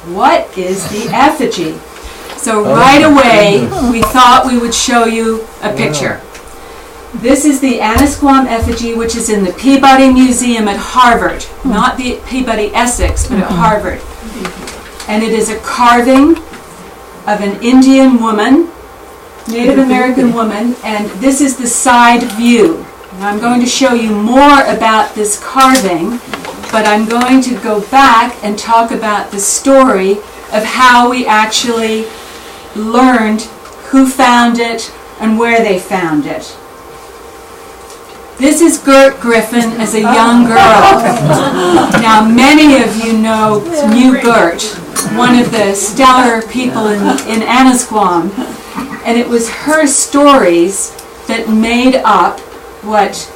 What is the effigy? So right away, we thought we would show you a picture. This is the Annisquam Effigy, which is in the Peabody Museum at Harvard. Not the Peabody, Essex, but at Harvard. And it is a carving of an Indian woman, Native American woman, and this is the side view. Now I'm going to show you more about this carving, but I'm going to go back and talk about the story of how we actually learned who found it and where they found it. This is Gert Griffin as a young girl. Now many of you knew Gert, one of the stellar people in Annisquam, and it was her stories that made up what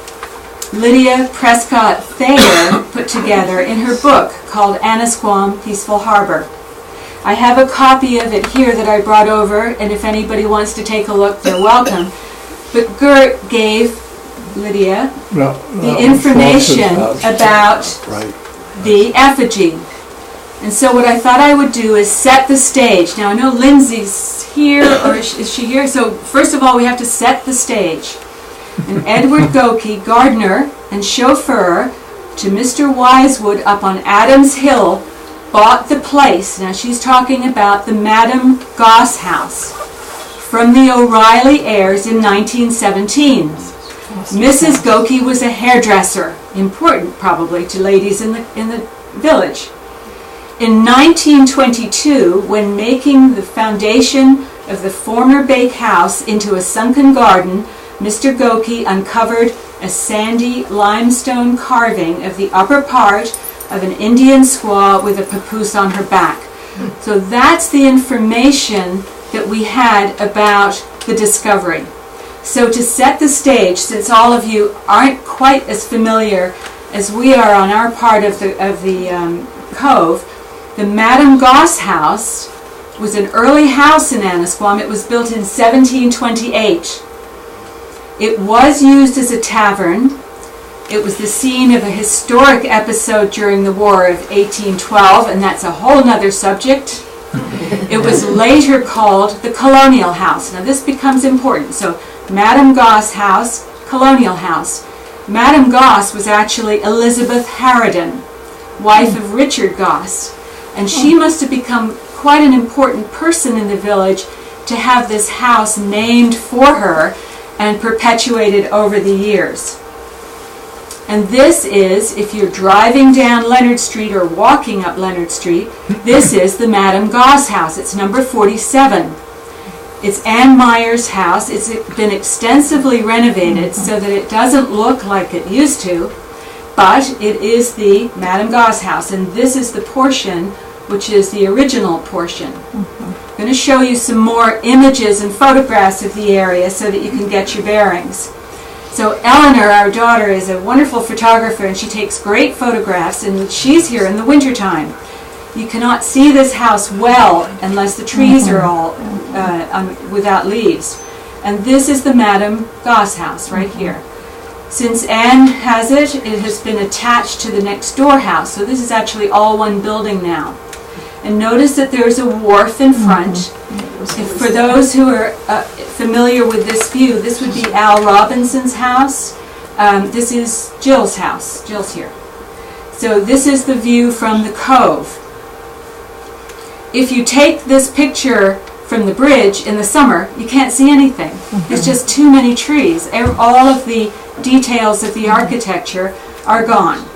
Lydia Prescott Thayer put together in her book called Annisquam, Peaceful Harbor. I have a copy of it here that I brought over, and if anybody wants to take a look, they're welcome. But Gert gave Lydia the information about the effigy. And so what I thought I would do is set the stage. Now I know Lindsay's here, or is she here? So first of all, we have to set the stage. And Edward Goki, gardener and chauffeur to Mr. Wisewood up on Adams Hill, bought the place. Now she's talking about the Madame Goss house from the O'Reilly heirs in 1917. Mrs. Goki was a hairdresser, important probably to ladies in the village. In 1922, when making the foundation of the former bake house into a sunken garden, Mr. Goki uncovered a sandy limestone carving of the upper part of an Indian squaw with a papoose on her back. So that's the information that we had about the discovery. So to set the stage, since all of you aren't quite as familiar as we are on our part of the cove, the Madame Goss house was an early house in Annisquam. It was built in 1728. It was used as a tavern. It was the scene of a historic episode during the War of 1812, and that's a whole nother subject. It was later called the Colonial House. Now this becomes important. So Madame Goss house, Colonial House. Madame Goss was actually Elizabeth Harridan, wife of Richard Goss. And she must have become quite an important person in the village to have this house named for her and perpetuated over the years. And this is, if you're driving down Leonard Street or walking up Leonard Street, this is the Madame Goss house. It's number 47. It's Ann Meyer's house. It's been extensively renovated so that it doesn't look like it used to, but it is the Madame Goss house, and this is the portion which is the original portion. I'm going to show you some more images and photographs of the area so that you can get your bearings. So Eleanor, our daughter, is a wonderful photographer, and she takes great photographs, and she's here in the wintertime. You cannot see this house well unless the trees are all without leaves. And this is the Madame Goss house right here. Since Anne has it, it has been attached to the next door house. So this is actually all one building now. And notice that there's a wharf in front. For those who are familiar with this view, this would be Al Robinson's house. This is Jill's house. Jill's here. So this is the view from the cove. If you take this picture from the bridge in the summer, you can't see anything. There's just too many trees. All of the details of the architecture are gone.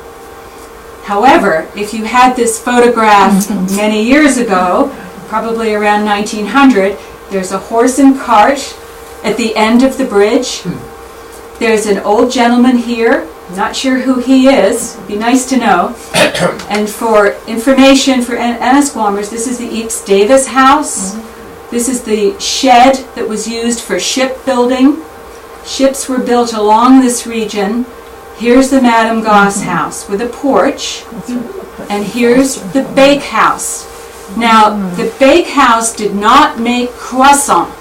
However, if you had this photograph many years ago, probably around 1900, there's a horse and cart at the end of the bridge. There's an old gentleman here. Not sure who he is. It'd be nice to know. And for information for Annisquamers, this is the Eats Davis house. This is the shed that was used for shipbuilding. Ships were built along this region. Here's the Madame Goss house with a porch. And here's the bake house. Now, the bake house did not make croissant.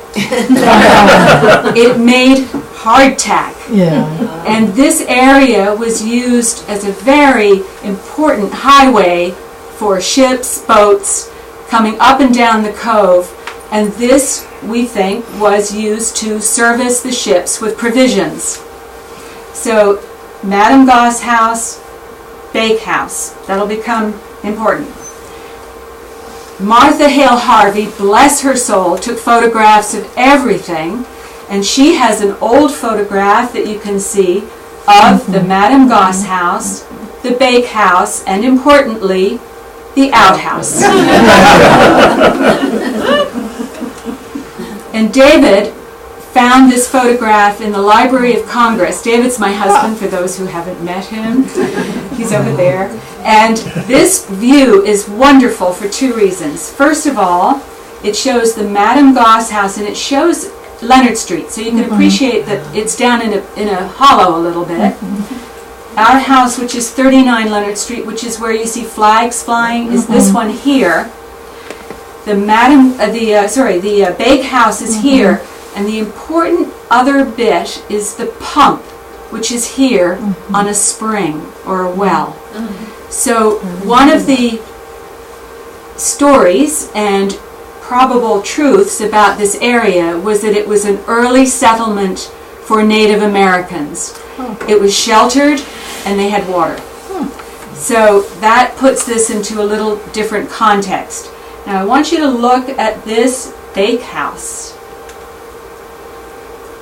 It made hardtack. Yeah. And this area was used as a very important highway for ships, boats, coming up and down the cove, and this, we think, was used to service the ships with provisions. So, Madame Goss House, bakehouse. That'll become important. Martha Hale Harvey, bless her soul, took photographs of everything, and she has an old photograph that you can see of the Madame Goss House, the bakehouse, and importantly, the outhouse. And David found this photograph in the Library of Congress. David's my husband, for those who haven't met him. He's over there. And this view is wonderful for two reasons. First of all, it shows the Madame Goss House, and it shows Leonard Street, so you can appreciate that it's down in a hollow a little bit. Our house, which is 39 Leonard Street, which is where you see flags flying, is this one here. The bakehouse is here, and the important other bit is the pump, which is here on a spring or a well. So one of the stories and probable truths about this area was that it was an early settlement for Native Americans. It was sheltered and they had water. So that puts this into a little different context. Now I want you to look at this bakehouse.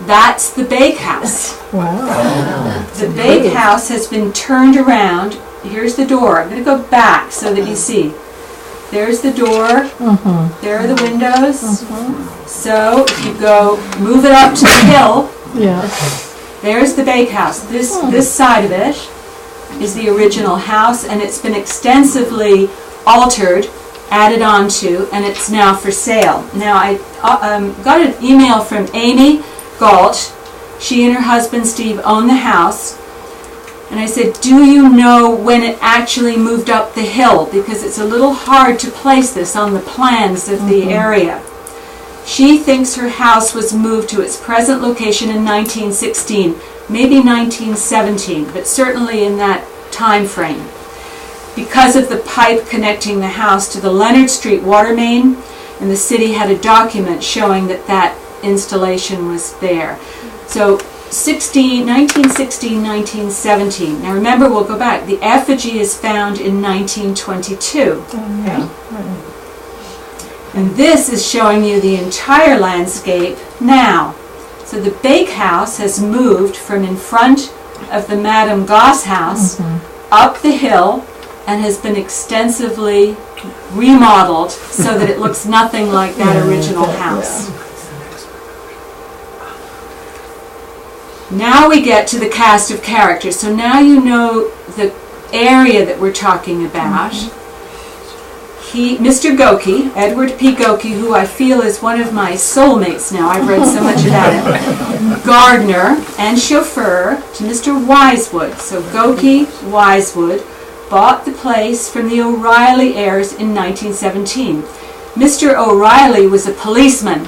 That's the bakehouse. Wow. The bakehouse has been turned around. Here's the door. I'm going to go back so that you see. There's the door. There are the windows. So if you go, move it up to the hill. There's the bakehouse. This side of it is the original house, and it's been extensively altered, added onto, and it's now for sale. Now I got an email from Amy Galt. She and her husband Steve own the house. And I said, do you know when it actually moved up the hill? Because it's a little hard to place this on the plans of the area. She thinks her house was moved to its present location in 1916, maybe 1917, but certainly in that time frame. Because of the pipe connecting the house to the Leonard Street water main, and the city had a document showing that that installation was there. So 1916, 1917. Now remember, we'll go back. The effigy is found in 1922. And this is showing you the entire landscape now. So the bakehouse has moved from in front of the Madame Goss House up the hill and has been extensively remodeled so that it looks nothing like that original house. Now we get to the cast of characters. So now you know the area that we're talking about. Mr. Goki, Edward P. Goki, who I feel is one of my soulmates now, I've read so much about him, gardener and chauffeur to Mr. Wisewood. So Goki Wisewood bought the place from the O'Reilly heirs in 1917. Mr. O'Reilly was a policeman,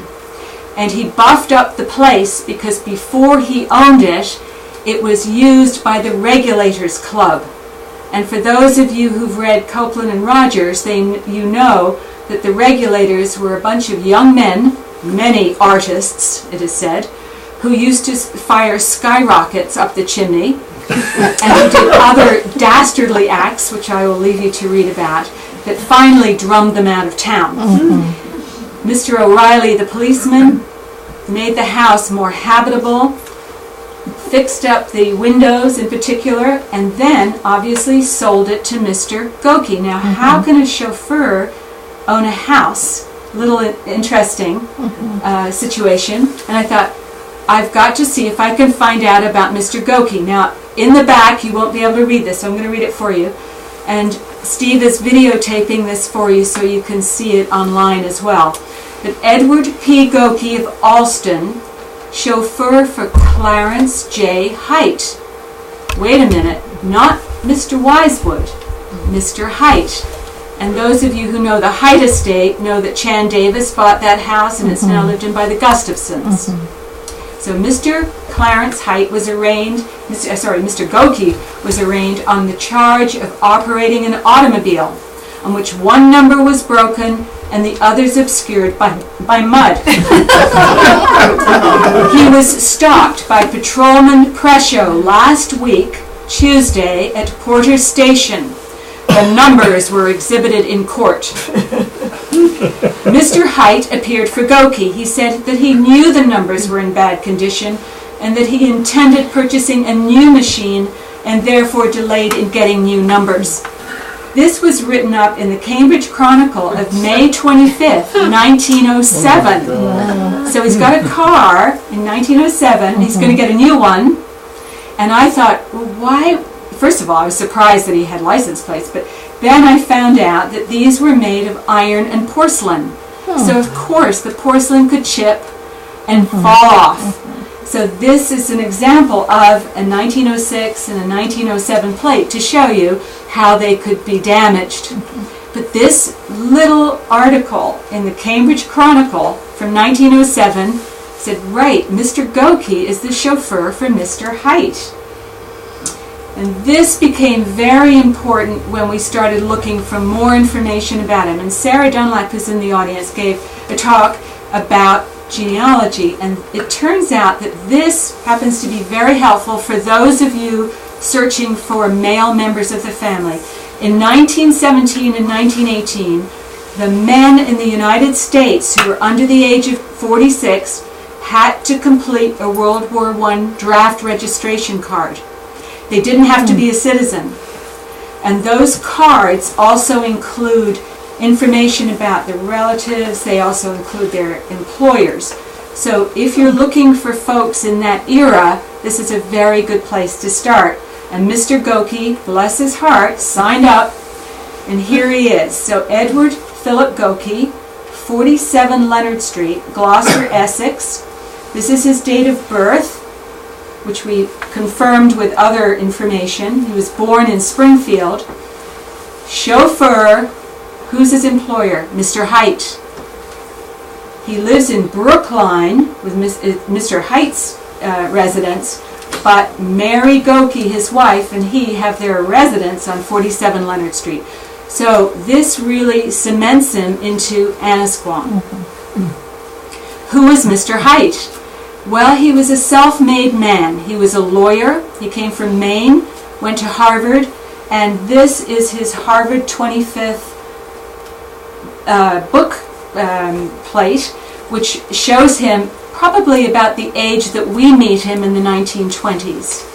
and he buffed up the place because before he owned it, it was used by the Regulators Club. And for those of you who've read Copeland and Rogers, you know that the Regulators were a bunch of young men, many artists, it is said, who used to fire skyrockets up the chimney and who did other dastardly acts, which I will leave you to read about, that finally drummed them out of town. Mr. O'Reilly, the policeman, made the house more habitable, fixed up the windows in particular, and then obviously sold it to Mr. Goki. Now, how can a chauffeur own a house? Little interesting situation. And I thought, I've got to see if I can find out about Mr. Goki. Now, in the back, you won't be able to read this, so I'm going to read it for you. And Steve is videotaping this for you so you can see it online as well. But Edward P. Goki of Alston, chauffeur for Clarence J. Height. Wait a minute, not Mr. Wisewood, Mr. Height. And those of you who know the Height estate know that Chan Davis bought that house and it's now lived in by the Gustafsons. So Mr. Clarence Height was arraigned, Mr. Goki was arraigned on the charge of operating an automobile. on which one number was broken and the others obscured by mud. He was stopped by Patrolman Prescio last week, Tuesday, at Porter Station. The numbers were exhibited in court. Mr. Height appeared for Goki. He said that he knew the numbers were in bad condition and that he intended purchasing a new machine and therefore delayed in getting new numbers. This was written up in the Cambridge Chronicle of May 25th, 1907. So he's got a car in 1907, he's going to get a new one. And I thought, well, why? First of all, I was surprised that he had license plates, but then I found out that these were made of iron and porcelain. So of course the porcelain could chip and fall off. So this is an example of a 1906 and a 1907 plate to show you how they could be damaged. But this little article in the Cambridge Chronicle from 1907 said, right, Mr. Goki is the chauffeur for Mr. Height. And this became very important when we started looking for more information about him. And Sarah Dunlap, who's in the audience, gave a talk about genealogy, and it turns out that this happens to be very helpful for those of you searching for male members of the family. In 1917 and 1918, the men in the United States who were under the age of 46 had to complete a World War I draft registration card. They didn't have to be a citizen. And those cards also include information about their relatives. They also include their employers. So if you're looking for folks in that era, this is a very good place to start. And Mr. Goki, bless his heart, signed up, and here he is. So Edward Philip Goki, 47 Leonard Street, Gloucester, Essex. This is his date of birth, which we confirmed with other information. He was born in Springfield. Chauffeur. Who's his employer? Mr. Height. He lives in Brookline with Mr. Height's residence, but Mary Goki, his wife, and he have their residence on 47 Leonard Street. So this really cements him into Annisquam. Who was Mr. Height? Well, he was a self-made man. He was a lawyer. He came from Maine, went to Harvard, and this is his Harvard 25th book plate, which shows him probably about the age that we meet him in the 1920s.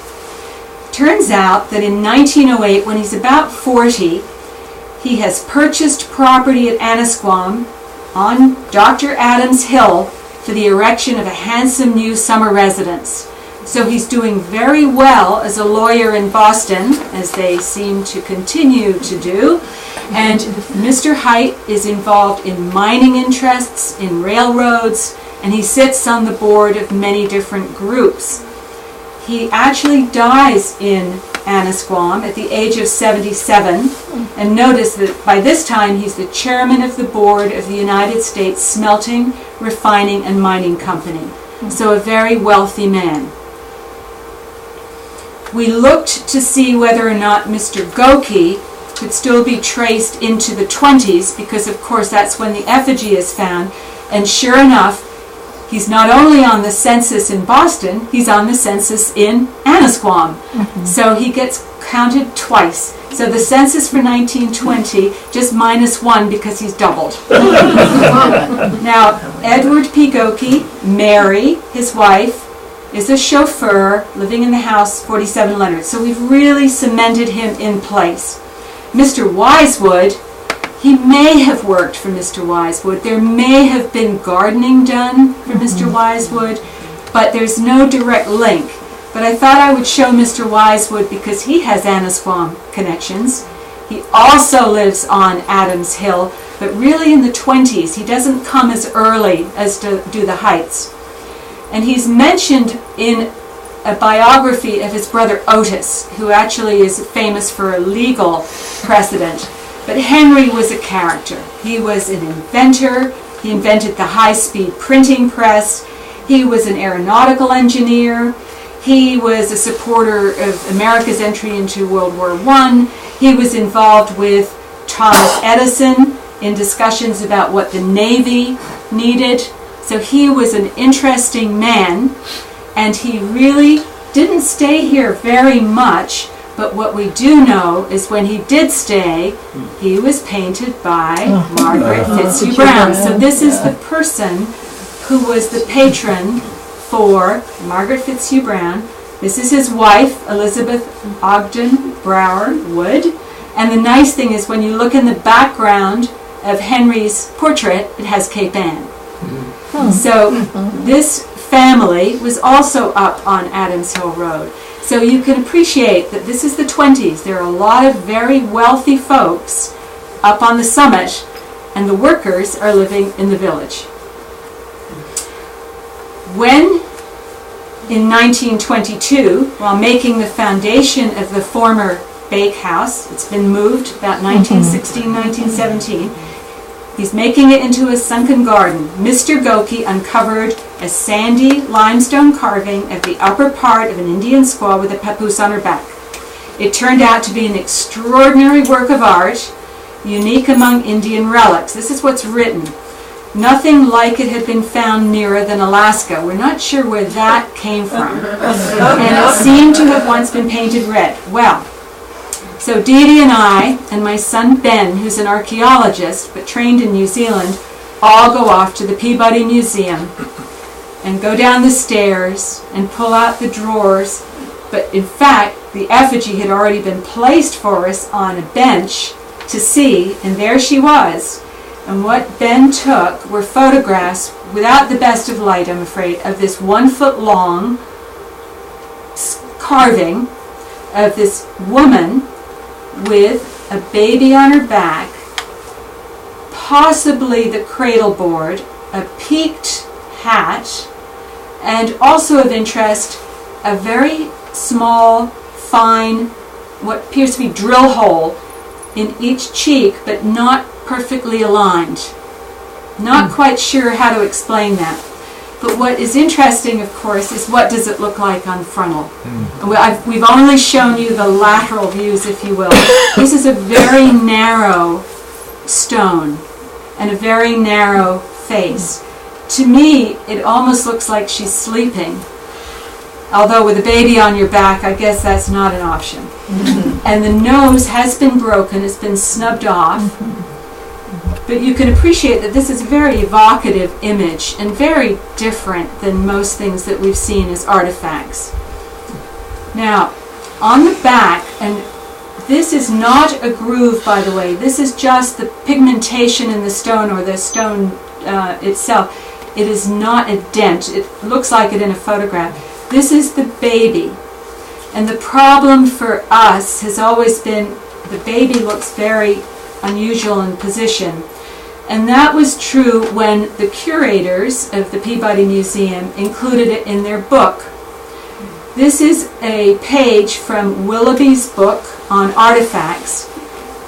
Turns out that in 1908, when he's about 40, he has purchased property at Annisquam on Dr. Adams Hill for the erection of a handsome new summer residence. So he's doing very well as a lawyer in Boston, as they seem to continue to do. And Mr. Height is involved in mining interests, in railroads, and he sits on the board of many different groups. He actually dies in Annisquam at the age of 77. And notice that by this time he's the chairman of the board of the United States Smelting, Refining, and Mining Company. So a very wealthy man. We looked to see whether or not Mr. Goki could still be traced into the 20s, because of course that's when the effigy is found. And sure enough, he's not only on the census in Boston, he's on the census in Annisquam. So he gets counted twice. So the census for 1920, just -1 because he's doubled. Now, Edward P. Goki, Mary, his wife, is a chauffeur living in the house 47 Leonard. So we've really cemented him in place. Mr. Wisewood, he may have worked for Mr. Wisewood. There may have been gardening done for Mr. Wisewood, but there's no direct link. But I thought I would show Mr. Wisewood because he has Annisquam connections. He also lives on Adams Hill, but really in the 20s. He doesn't come as early as to do the Heights. And he's mentioned in a biography of his brother Otis, who actually is famous for a legal precedent. But Henry was a character. He was an inventor. He invented the high-speed printing press. He was an aeronautical engineer. He was a supporter of America's entry into World War I. He was involved with Thomas Edison in discussions about what the Navy needed. So he was an interesting man, and he really didn't stay here very much, but what we do know is when he did stay, he was painted by Margaret Fitzhugh Brown. So this is the person who was the patron for Margaret Fitzhugh Brown. This is his wife, Elizabeth Ogden Brower Wood. And the nice thing is when you look in the background of Henry's portrait, it has Cape Ann. So this family was also up on Adams Hill Road. So you can appreciate that this is the 20s. There are a lot of very wealthy folks up on the summit, and the workers are living in the village. When, in 1922, while making the foundation of the former bakehouse, it's been moved about 1916, 1917, he's making it into a sunken garden. Mr. Gokey uncovered a sandy limestone carving of the upper part of an Indian squaw with a papoose on her back. It turned out to be an extraordinary work of art, unique among Indian relics. This is what's written. Nothing like it had been found nearer than Alaska. We're not sure where that came from. And it seemed to have once been painted red. Well, so Dee Dee and I and my son Ben, who's an archaeologist but trained in New Zealand, all go off to the Peabody Museum and go down the stairs and pull out the drawers. But in fact, the effigy had already been placed for us on a bench to see, and there she was. And what Ben took were photographs, without the best of light, I'm afraid, of this 1 foot long carving of this woman with a baby on her back, possibly the cradle board, a peaked hat, and also of interest, a very small, fine, what appears to be drill hole in each cheek, but not perfectly aligned. Not quite sure how to explain that. But what is interesting, of course, is what does it look like on frontal. We've only shown you the lateral views, if you will. This is a very narrow stone and a very narrow face. To me, it almost looks like she's sleeping. Although with a baby on your back, I guess that's not an option. And the nose has been broken, it's been snubbed off. But you can appreciate that this is a very evocative image and very different than most things that we've seen as artifacts. Now, on the back, and this is not a groove, by the way, this is just the pigmentation in the stone or the stone itself. It is not a dent. It looks like it in a photograph. This is the baby. And the problem for us has always been the baby looks very unusual in position. And that was true when the curators of the Peabody Museum included it in their book. This is a page from Willoughby's book on artifacts.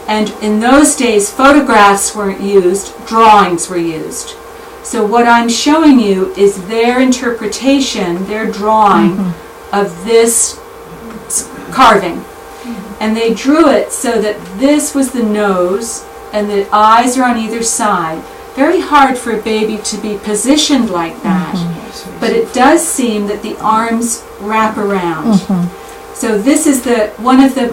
And in those days, photographs weren't used, drawings were used. So what I'm showing you is their interpretation, their drawing of this carving. And they drew it so that this was the nose and the eyes are on either side. Very hard for a baby to be positioned like that. But it does seem that the arms wrap around. So this is one of the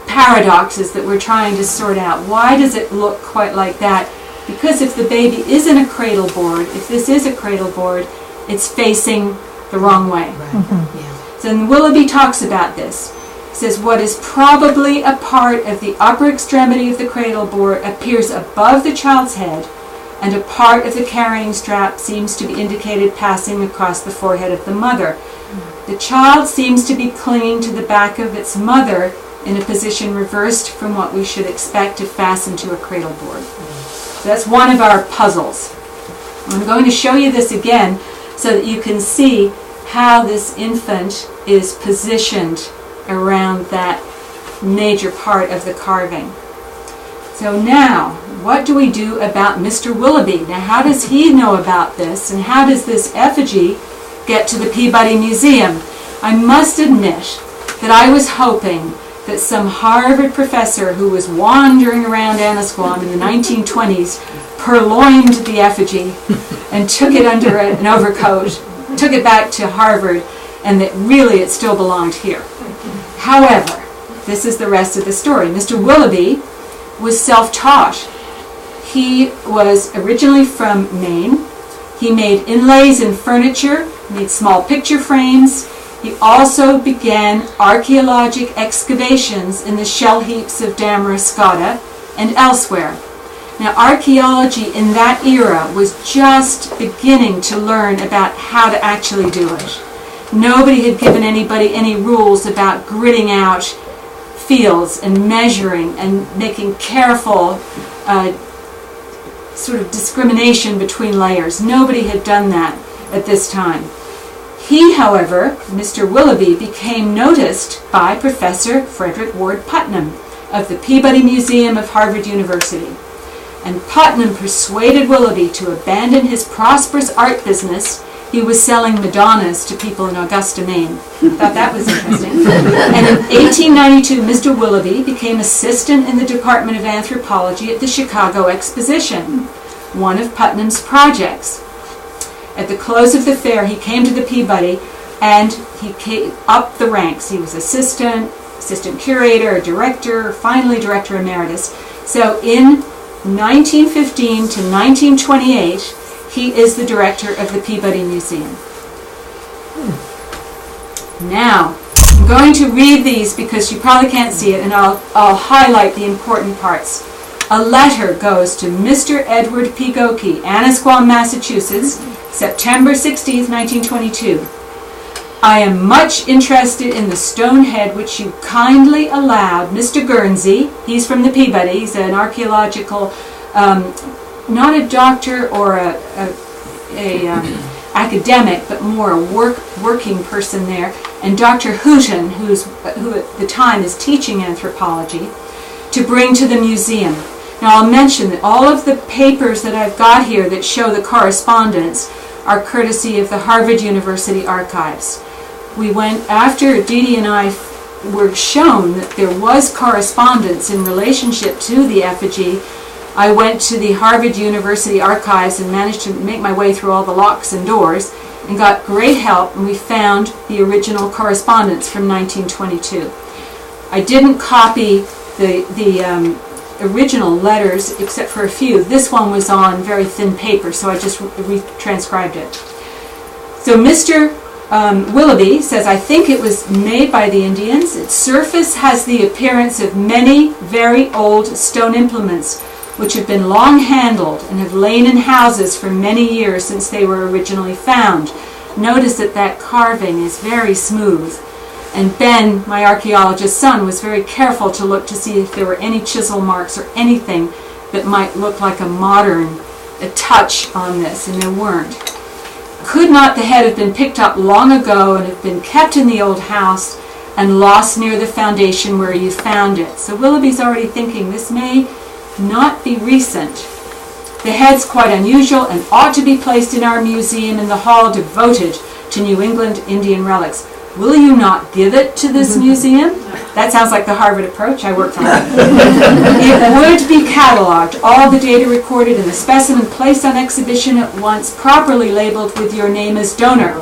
paradoxes that we're trying to sort out. Why does it look quite like that? Because if the baby is in a cradle board, if this is a cradle board, it's facing the wrong way. So Willoughby talks about this. He says, what is probably a part of the upper extremity of the cradle board appears above the child's head, and a part of the carrying strap seems to be indicated passing across the forehead of the mother. The child seems to be clinging to the back of its mother in a position reversed from what we should expect to fasten to a cradle board. So that's one of our puzzles. I'm going to show you this again so that you can see how this infant is positioned around that major part of the carving. So now, what do we do about Mr. Willoughby? Now, how does he know about this, and how does this effigy get to the Peabody Museum? I must admit that I was hoping that some Harvard professor who was wandering around Annisquam in the 1920s purloined the effigy and took it under an overcoat, took it back to Harvard, and that really it still belonged here. However, this is the rest of the story. Mr. Willoughby was self-taught. He was originally from Maine. He made inlays in furniture, made small picture frames. He also began archaeologic excavations in the shell heaps of Damariscotta and elsewhere. Now, archaeology in that era was just beginning to learn about how to actually do it. Nobody had given anybody any rules about gridding out fields and measuring and making careful sort of discrimination between layers. Nobody had done that at this time. He, however, Mr. Willoughby, became noticed by Professor Frederick Ward Putnam of the Peabody Museum of Harvard University. And Putnam persuaded Willoughby to abandon his prosperous art business. He was selling Madonnas to people in Augusta, Maine. I thought that was interesting. And in 1892, Mr. Willoughby became assistant in the Department of Anthropology at the Chicago Exposition, one of Putnam's projects. At the close of the fair, he came to the Peabody, and he came up the ranks. He was assistant curator, director, finally director emeritus. So in 1915 to 1928, he is the director of the Peabody Museum. Now, I'm going to read these because you probably can't see it, and I'll highlight the important parts. A letter goes to Mr. Edward P. Goki, Annisquam, Massachusetts, September 16, 1922. I am much interested in the stone head which you kindly allowed Mr. Guernsey, he's from the Peabody, he's an archaeological, not a doctor or a academic, but more a working person there, and Dr. Houghton, who at the time is teaching anthropology, to bring to the museum. Now I'll mention that all of the papers that I've got here that show the correspondence are courtesy of the Harvard University Archives. We went, after Dee Dee and I were shown that there was correspondence in relationship to the effigy, I went to the Harvard University Archives and managed to make my way through all the locks and doors and got great help, and we found the original correspondence from 1922. I didn't copy the original letters except for a few. This one was on very thin paper, so I just transcribed it. So Mr. Willoughby says, I think it was made by the Indians. Its surface has the appearance of many very old stone implements which have been long handled and have lain in houses for many years since they were originally found. Notice that that carving is very smooth. And Ben, my archaeologist son, was very careful to look to see if there were any chisel marks or anything that might look like a modern touch on this, and there weren't. Could not the head have been picked up long ago and have been kept in the old house and lost near the foundation where you found it? So Willoughby's already thinking this may not be recent. The head's quite unusual and ought to be placed in our museum in the hall devoted to New England Indian relics. Will you not give it to this museum? That sounds like the Harvard approach. I work for it. It would be cataloged, all the data recorded, and the specimen placed on exhibition at once, properly labeled with your name as donor.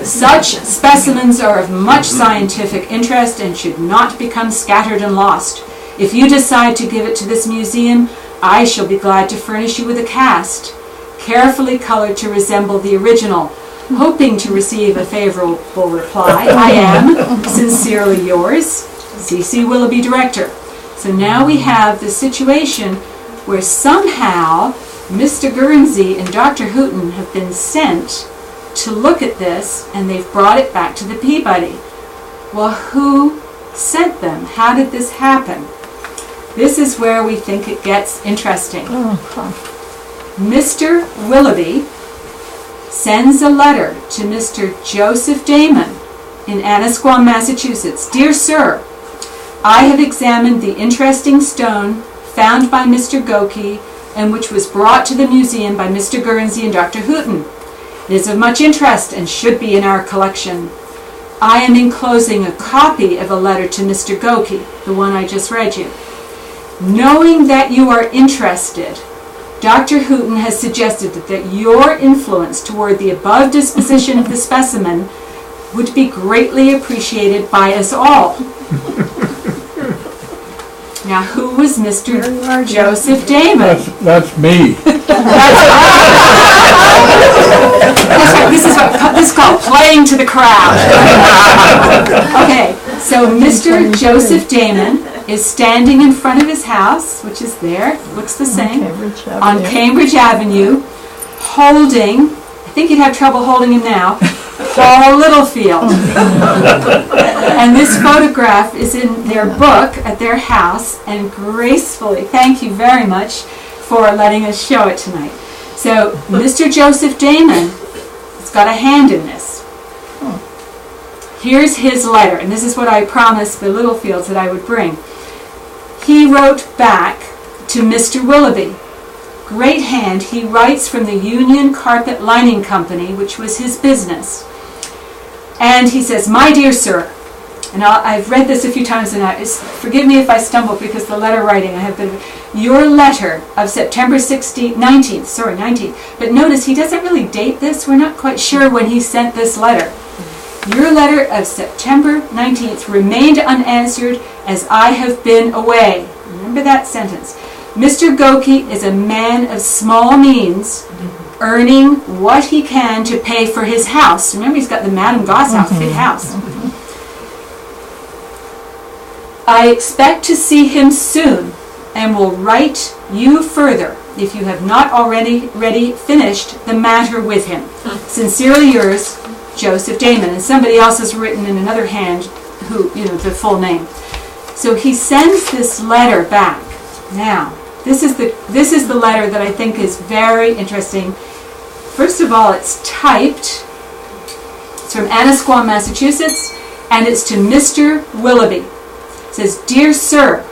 Such specimens are of much scientific interest and should not become scattered and lost. If you decide to give it to this museum, I shall be glad to furnish you with a cast, carefully colored to resemble the original. Hoping to receive a favorable reply, I am sincerely yours, C.C. Willoughby, Director. So now we have the situation where somehow Mr. Guernsey and Dr. Houghton have been sent to look at this, and they've brought it back to the Peabody. Well, who sent them? How did this happen? This is where we think it gets interesting. Mr. Willoughby sends a letter to Mr. Joseph Damon in Annisquam, Massachusetts. Dear Sir, I have examined the interesting stone found by Mr. Goki and which was brought to the museum by Mr. Guernsey and Dr. Houghton. It is of much interest and should be in our collection. I am enclosing a copy of a letter to Mr. Goki, the one I just read you. Knowing that you are interested, Dr. Hooton has suggested that your influence toward the above disposition of the specimen would be greatly appreciated by us all. Now, who was Mr. Joseph Damon? That's me. This is called playing to the crowd. Okay, so Mr. Joseph Damon is standing in front of his house, which is there, looks the same, on Cambridge Avenue, holding, I think you'd have trouble holding him now, Paul Littlefield. And this photograph is in their book at their house, and gracefully, thank you very much for letting us show it tonight. So Mr. Joseph Damon has got a hand in this. Here's his letter, and this is what I promised the Littlefields that I would bring. He wrote back to Mr. Willoughby. Great hand, he writes from the Union Carpet Lining Company, which was his business. And he says, "My dear sir," and I've read this a few times, and forgive me if I stumble because the letter writing, I have been, your letter of September 19th, but notice he doesn't really date this. We're not quite sure when he sent this letter. Your letter of September 19th remained unanswered as I have been away. Remember that sentence. Mr. Goki is a man of small means, earning what he can to pay for his house. Remember, he's got the Madame Goss house, big house. I expect to see him soon and will write you further if you have not already finished the matter with him. Sincerely yours, Joseph Damon. And somebody else has written in another hand who, the full name. So he sends this letter back. Now, this is the letter that I think is very interesting. First of all, it's typed. It's from Annisquam, Massachusetts, and it's to Mr. Willoughby. It says, "Dear Sir,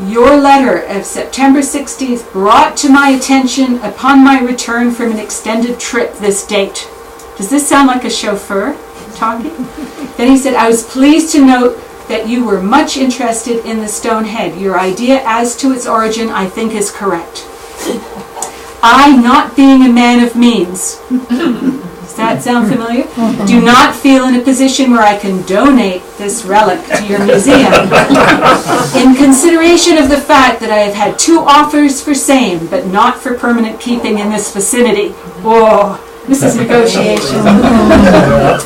your letter of September 16th brought to my attention upon my return from an extended trip this date." Does this sound like a chauffeur talking? Then he said, "I was pleased to note that you were much interested in the stone head. Your idea as to its origin, I think, is correct. I, not being a man of means," does that sound familiar? "Do not feel in a position where I can donate this relic to your museum. In consideration of the fact that I have had 2 offers for same, but not for permanent keeping in this vicinity." Whoa. This is negotiation.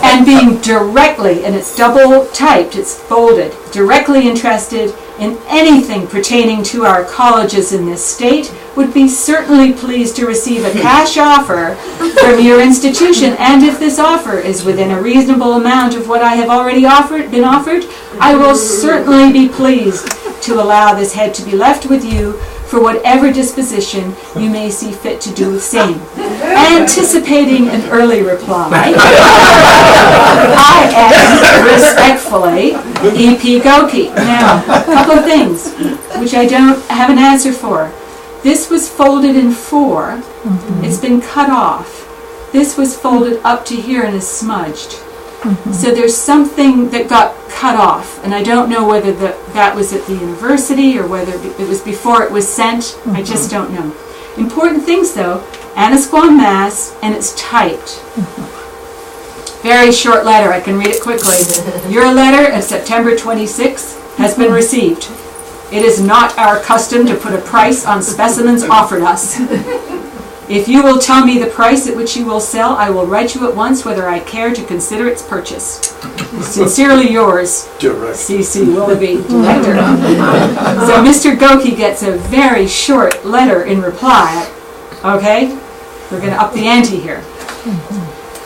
"And being directly," and it's double typed, it's folded, "directly interested in anything pertaining to our colleges in this state, would be certainly pleased to receive a cash offer from your institution, and if this offer is within a reasonable amount of what I have already been offered, I will certainly be pleased to allow this head to be left with you for whatever disposition you may see fit to do with same. Anticipating an early reply, I am respectfully, E.P. Goki." Now, a couple of things which I don't have an answer for. This was folded in 4. It's been cut off. This was folded up to here and is smudged. So there's something that got cut off, and I don't know whether that was at the university or whether it was before it was sent. I just don't know. Important things though, Annisquam, Mass, and it's typed. Very short letter, I can read it quickly. "Your letter of September 26th has been received. It is not our custom to put a price on specimens offered us. If you will tell me the price at which you will sell, I will write you at once whether I care to consider its purchase. Sincerely yours, C.C. Willoughby, Director." So Mr. Goki gets a very short letter in reply. Okay, we're going to up the ante here.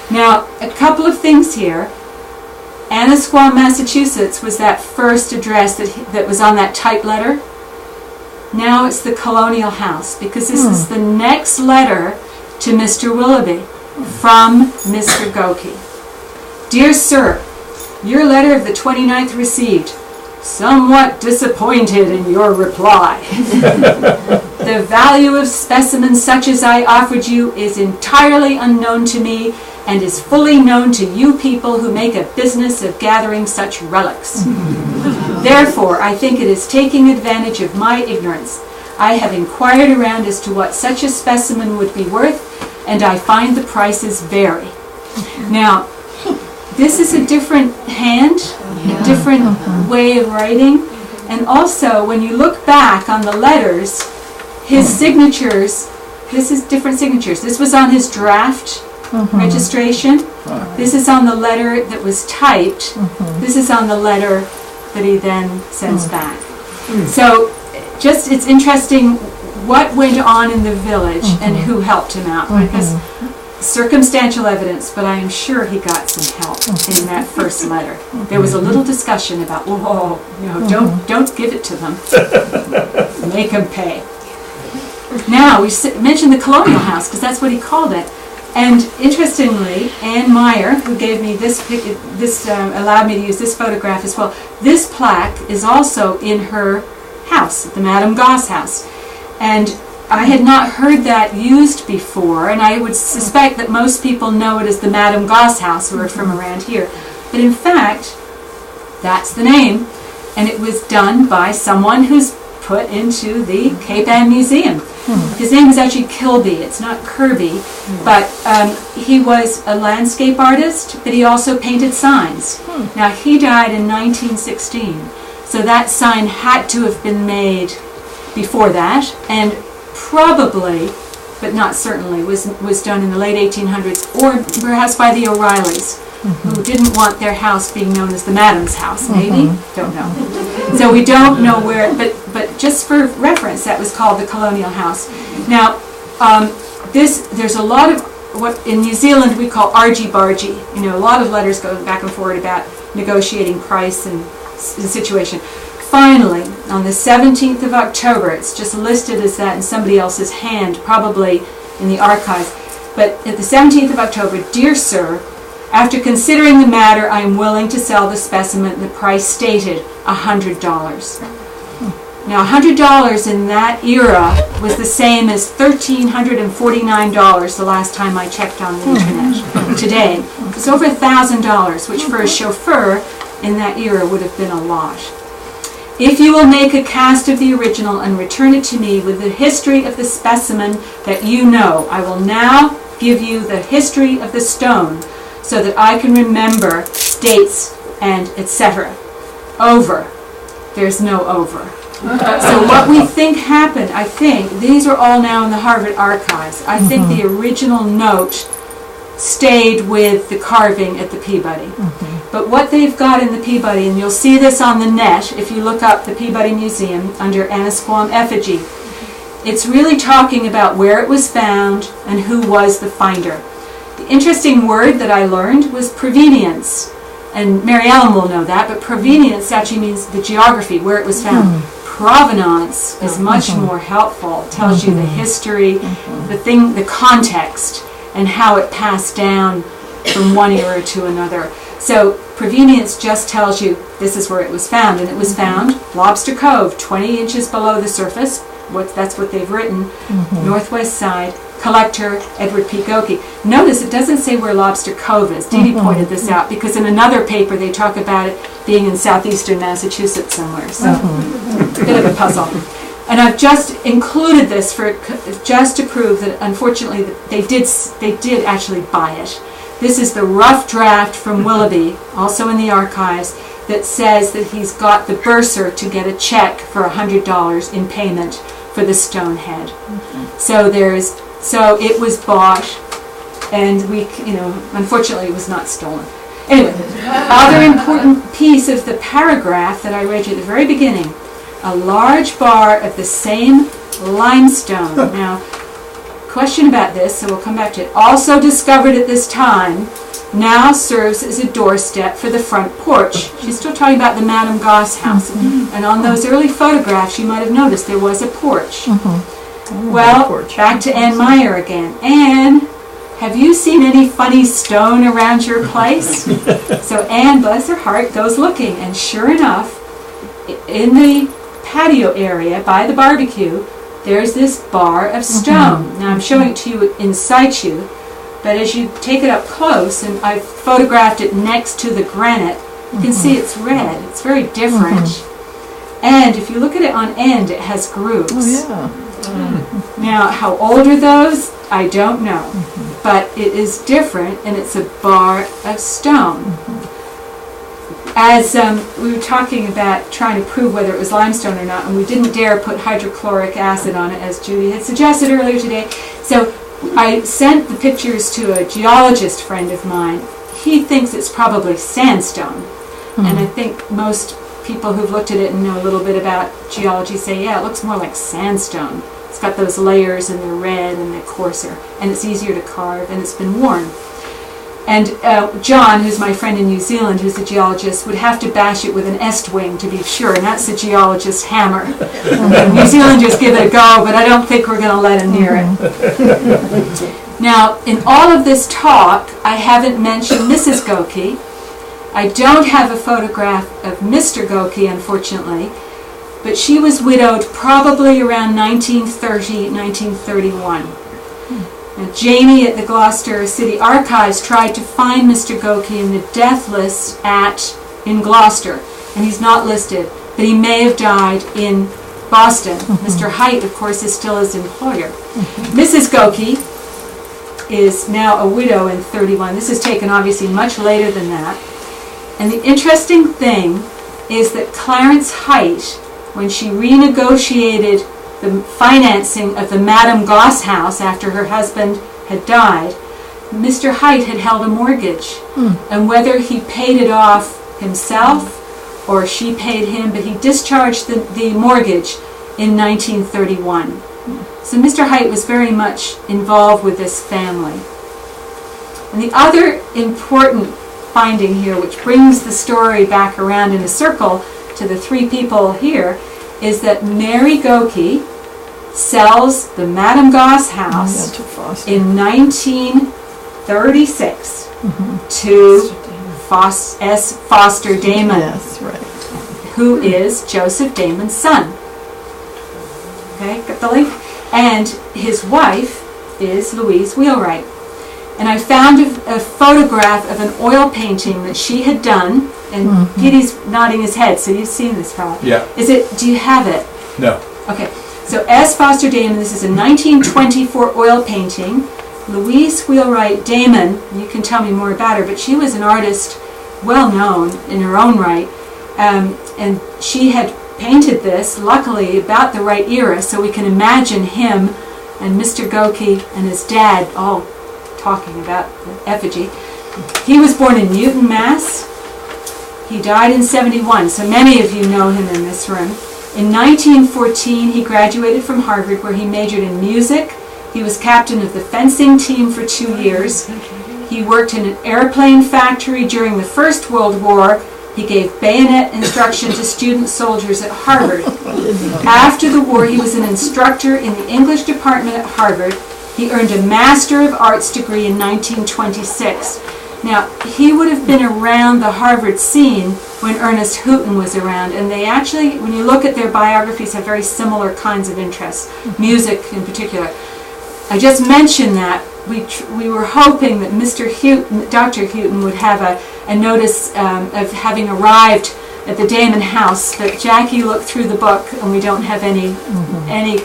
Now, a couple of things here. Annisquam, Massachusetts was that first address that was on that typed letter. Now it's the Colonial House, because this is the next letter to Mr. Willoughby from Mr. Goki. "Dear Sir, your letter of the 29th received. Somewhat disappointed in your reply. The value of specimens such as I offered you is entirely unknown to me, and is fully known to you people who make a business of gathering such relics. Therefore, I think it is taking advantage of my ignorance. I have inquired around as to what such a specimen would be worth, and I find the prices vary. Now, this is a different hand, a different way of writing, and also when you look back on the letters, his signatures, this is different signatures. This was on his draft registration. This is on the letter that was typed. This is on the letter that he then sends back. So just, it's interesting what went on in the village and who helped him out, because circumstantial evidence, but I am sure he got some help in that first letter. There was a little discussion about, whoa, don't give it to them. Make them pay. Now, we mentioned the colonial house, because that's what he called it. And interestingly, Ann Meyer, who gave me this allowed me to use this photograph as well, this plaque is also in her house, the Madame Goss house. And I had not heard that used before, and I would suspect that most people know it as the Madame Goss house, who are from around here. But in fact, that's the name, and it was done by someone who's put into the Cape Ann Museum. His name is actually Kilby, it's not Kirby, but he was a landscape artist, but he also painted signs. Now, he died in 1916, so that sign had to have been made before that, and probably, but not certainly, was done in the late 1800s, or perhaps by the O'Reillys, who didn't want their house being known as the Madam's house, maybe? Don't know. So we don't know where, but just for reference, that was called the Colonial House. Now, there's a lot of what in New Zealand we call argy-bargy. You know, a lot of letters go back and forward about negotiating price and situation. Finally, on the 17th of October, it's just listed as that in somebody else's hand, probably in the archives, but at the 17th of October, dear sir, after considering the matter, I am willing to sell the specimen at the price stated, $100. Now, $100 in that era was the same as $1,349 the last time I checked on the internet. Today, it's over $1,000, which for a chauffeur in that era would have been a lot. If you will make a cast of the original and return it to me with the history of the specimen that you know, I will now give you the history of the stone so that I can remember dates and etc. Over. There's no over. So what we think happened, I think, these are all now in the Harvard archives. I think the original note stayed with the carving at the Peabody. But what they've got in the Peabody, and you'll see this on the net if you look up the Peabody Museum under Annisquam Effigy, it's really talking about where it was found and who was the finder. The interesting word that I learned was provenience. And Mary Ellen will know that, but provenience actually means the geography, where it was found. Provenance is much more helpful. It tells you the history, the context, and how it passed down from one era to another. So provenience just tells you this is where it was found, and it was found Lobster Cove, 20 inches below the surface. That's what they've written. Northwest side. Collector Edward P. Goki. Notice it doesn't say where Lobster Cove is. Dee Dee pointed this out because in another paper they talk about it being in southeastern Massachusetts somewhere. So a bit of a puzzle. And I've just included this just to prove that unfortunately they did actually buy it. This is the rough draft from Willoughby, also in the archives, that says that he's got the bursar to get a check for $100 in payment for the stone head. So it was bought, and unfortunately it was not stolen. Anyway, other important piece of the paragraph that I read you at the very beginning, a large bar of the same limestone. Now, question about this, so we'll come back to it. Also discovered at this time, now serves as a doorstep for the front porch. She's still talking about the Madame Goss house. And on those early photographs, you might have noticed there was a porch. Well, back to Ann Meyer again. Ann, have you seen any funny stone around your place? So Ann, bless her heart, goes looking, and sure enough, in the patio area by the barbecue, there's this bar of stone. Now I'm showing it to you in situ, But as you take it up close, and I've photographed it next to the granite, you can see it's red. It's very different. And if you look at it on end, it has grooves. Oh, yeah. Now, how old are those? I don't know. But it is different, and it's a bar of stone. As we were talking about trying to prove whether it was limestone or not, and we didn't dare put hydrochloric acid on it, as Judy had suggested earlier today. So I sent the pictures to a geologist friend of mine. He thinks it's probably sandstone. And I think most people who've looked at it and know a little bit about geology say, yeah, it looks more like sandstone. It's got those layers, and they're red, and they're coarser, and it's easier to carve, and it's been worn. And John, who's my friend in New Zealand, who's a geologist, would have to bash it with an est-wing to be sure, and that's the geologist's hammer. New Zealanders give it a go, but I don't think we're going to let him near it. Now, in all of this talk, I haven't mentioned Mrs. Goki. I don't have a photograph of Mr. Goki, unfortunately, but she was widowed probably around 1930, 1931. And Janie at the Gloucester City Archives tried to find Mr. Goki in the death list in Gloucester, and he's not listed, but he may have died in Boston. Mr. Height, of course, is still his employer. Mrs. Goki is now a widow in 31. This is taken obviously much later than that. And the interesting thing is that Clarence Height, when she renegotiated the financing of the Madame Goss house after her husband had died, Mr. Height had held a mortgage. And whether he paid it off himself or she paid him, but he discharged the mortgage in 1931. So Mr. Height was very much involved with this family. And the other important finding here, which brings the story back around in a circle to the three people here, is that Mary Goki sells the Madame Goss house in 1936 to Foster Damon, who is Joseph Damon's son. Okay, got the link? And his wife is Louise Wheelwright. And I found a photograph of an oil painting that she had done, and Giddy's nodding his head, so you've seen this probably. Yeah. Do you have it? No. Okay. So S. Foster Damon, this is a 1924 oil painting. Louise Wheelwright Damon, you can tell me more about her, but she was an artist well known in her own right. And she had painted this, luckily, about the right era, so we can imagine him and Mr. Goki and his dad all talking about the effigy. He was born in Newton, Mass. He died in 71, so many of you know him in this room. In 1914, he graduated from Harvard, where he majored in music. He was captain of the fencing team for 2 years. He worked in an airplane factory during the First World War. He gave bayonet instruction to student soldiers at Harvard. After the war, he was an instructor in the English department at Harvard. He earned a Master of Arts degree in 1926. Now, he would have been around the Harvard scene when Ernest Houghton was around, and they actually, when you look at their biographies, have very similar kinds of interests, music in particular. I just mentioned that. We were hoping that Dr. Houghton would have a notice of having arrived at the Damon house, but Jackie looked through the book, and we don't have any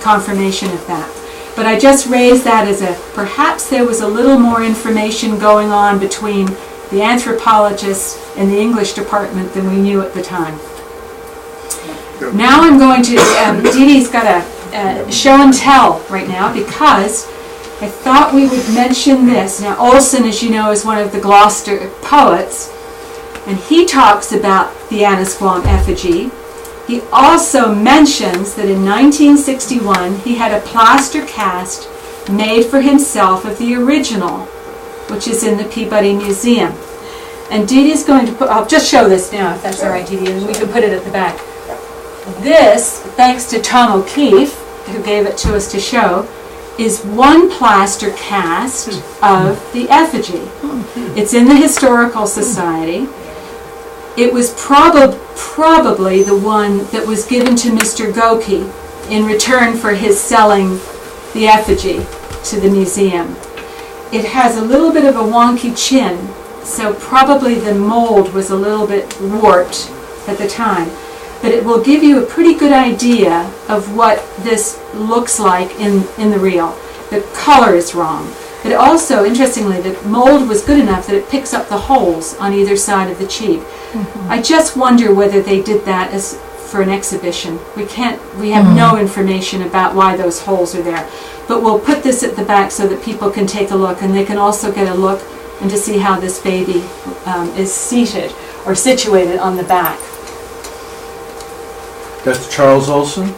confirmation of that. But I just raised that as perhaps there was a little more information going on between the anthropologists and the English department than we knew at the time. Now I'm going to, Dee Dee's got a show and tell right now, because I thought we would mention this. Now Olson, as you know, is one of the Gloucester poets, and he talks about the Annisquam Effigy. He also mentions that in 1961 he had a plaster cast made for himself of the original, which is in the Peabody Museum. And Dee Dee's going to put, I'll just show this now if that's all right, Dee Dee, and we can put it at the back. This, thanks to Tom O'Keefe, who gave it to us to show, is one plaster cast of the effigy. It's in the Historical Society. It was probably the one that was given to Mr. Goki in return for his selling the effigy to the museum. it has a little bit of a wonky chin, so probably the mold was a little bit warped at the time. But it will give you a pretty good idea of what this looks like in the reel. The color is wrong. But also, interestingly, the mold was good enough that it picks up the holes on either side of the cheek. I just wonder whether they did that as for an exhibition. We have no information about why those holes are there. But we'll put this at the back so that people can take a look, and they can also get a look and to see how this baby is seated or situated on the back. That's Charles Olson?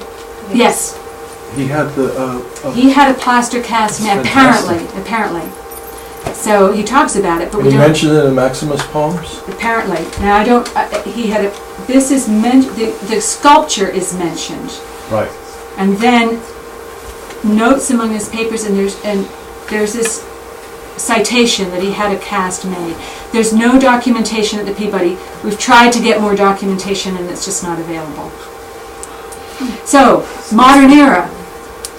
Yes. He had the... He had a plaster cast, apparently. So he talks about it, but we he don't... mentioned it in Maximus Poems? Apparently. Now I don't... he had a... This is meant... The sculpture is mentioned. Right. And then notes among his papers, and there's this citation that he had a cast made. There's no documentation at the Peabody. We've tried to get more documentation, and it's just not available. So, modern era.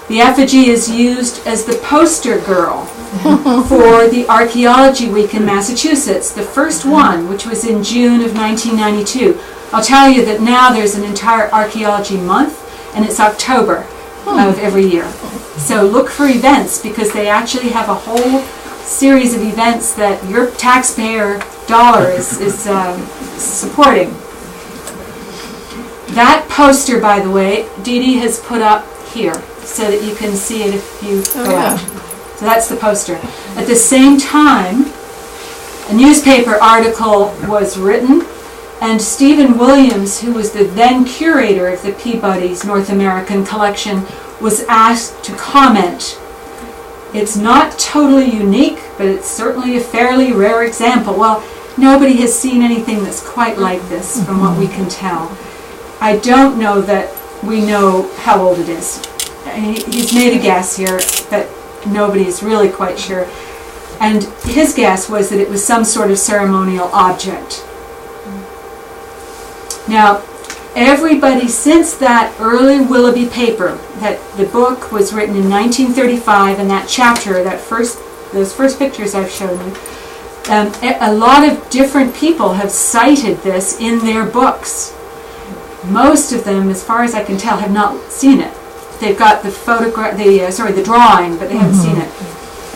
The effigy is used as the poster girl for the Archaeology Week in Massachusetts, the first one, which was in June of 1992. I'll tell you that now there's an entire archaeology month, and it's October of every year. So look for events, because they actually have a whole series of events that your taxpayer dollar is supporting. That poster, by the way, Dee Dee has put up here so that you can see it if you go out. So that's the poster. At the same time, a newspaper article was written, and Stephen Williams, who was the then curator of the Peabody's North American collection, was asked to comment. It's not totally unique, but it's certainly a fairly rare example. Well, nobody has seen anything that's quite like this, from what we can tell. I don't know that we know how old it is. He's made a guess here, but nobody's really quite sure. And his guess was that it was some sort of ceremonial object. Now, everybody since that early Willoughby paper, that the book was written in 1935, and that chapter, those first pictures I've shown you, a lot of different people have cited this in their books. Most of them, as far as I can tell, have not seen it. They've got the the drawing, but they haven't seen it.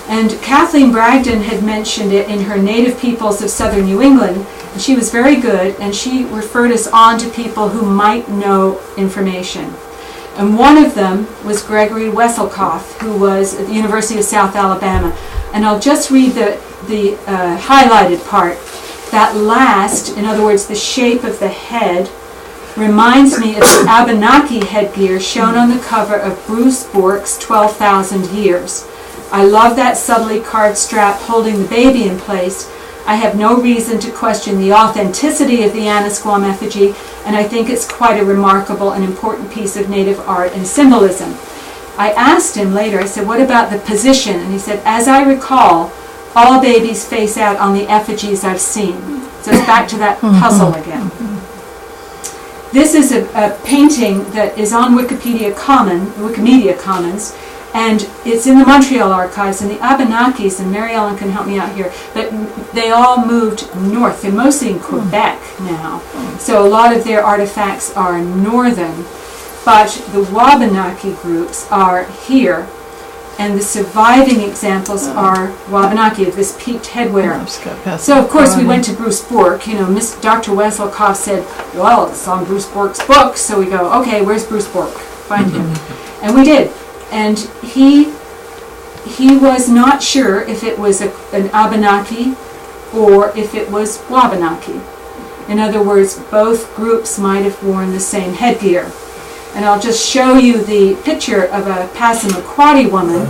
And Kathleen Bragdon had mentioned it in her Native Peoples of Southern New England, and she was very good, and she referred us on to people who might know information. And one of them was Gregory Wesselkoff, who was at the University of South Alabama. And I'll just read the highlighted part. That last, in other words, the shape of the head, reminds me of the Abenaki headgear shown on the cover of Bruce Bork's 12,000 Years. I love that subtly carved strap holding the baby in place. I have no reason to question the authenticity of the Annisquam effigy, and I think it's quite a remarkable and important piece of native art and symbolism. I asked him later, I said, what about the position? And he said, as I recall, all babies face out on the effigies I've seen. So it's back to that puzzle again. This is a painting that is on Wikimedia Commons, and it's in the Montreal archives, and the Abenakis, and Mary Ellen can help me out here, but they all moved north. They're mostly in Quebec now, so a lot of their artifacts are northern, but the Wabanaki groups are here, and the surviving examples are Wabanaki, of this peaked headwear. So of course we went to Bruce Bork. Dr. Wesselkoff said, well, it's on Bruce Bork's book, so we go, okay, where's Bruce Bork? Find him. And we did. And he was not sure if it was an Abenaki or if it was Wabanaki. In other words, both groups might have worn the same headgear. And I'll just show you the picture of a Passamaquoddy woman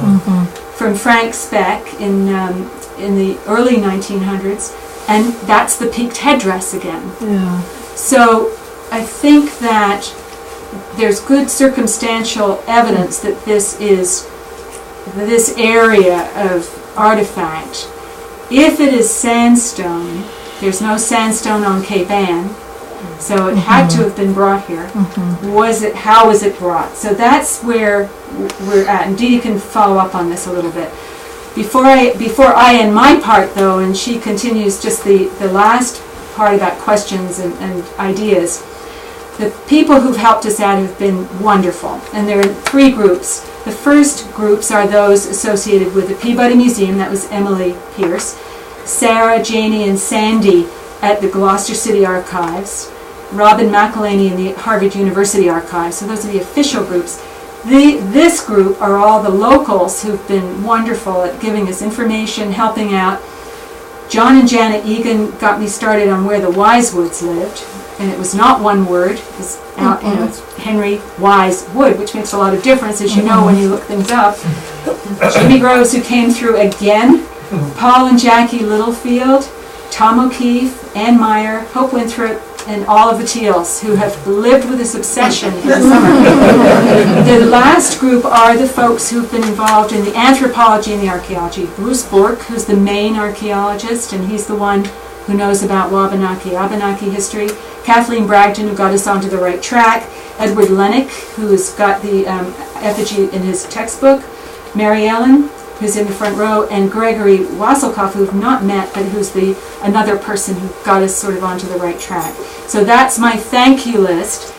from Frank Speck in the early 1900s, and that's the peaked headdress again. Yeah. So I think that there's good circumstantial evidence that this area of artifact. If it is sandstone, there's no sandstone on Cape Ann, so it had to have been brought here. How was it brought? So that's where we're at, and Dee can follow up on this a little bit. Before I end my part, though, and she continues just the last part about questions and ideas, the people who've helped us out have been wonderful, and there are 3 groups. The first groups are those associated with the Peabody Museum, that was Emily Pierce, Sarah, Janie, and Sandy at the Gloucester City Archives, Robin McElhaney in the Harvard University Archives. So those are the official groups. This group are all the locals who've been wonderful at giving us information, helping out. John and Janet Egan got me started on where the Wisewoods lived, and it was not one word. It's out, it's Henry Wise Wood, which makes a lot of difference, as you know when you look things up. Jimmy Groves, who came through again, Paul and Jackie Littlefield, Tom O'Keefe, Ann Meyer, Hope Winthrop, and all of the Teals, who have lived with this obsession in the summer. The last group are the folks who've been involved in the anthropology and the archaeology. Bruce Bork, who's the main archaeologist, and he's the one who knows about Wabanaki history. Kathleen Bragdon, who got us onto the right track. Edward Lennox, who's got the effigy in his textbook. Mary Ellen, who's in the front row, and Gregory Wasselkoff, who we've not met, but who's another person who got us sort of onto the right track. So that's my thank you list.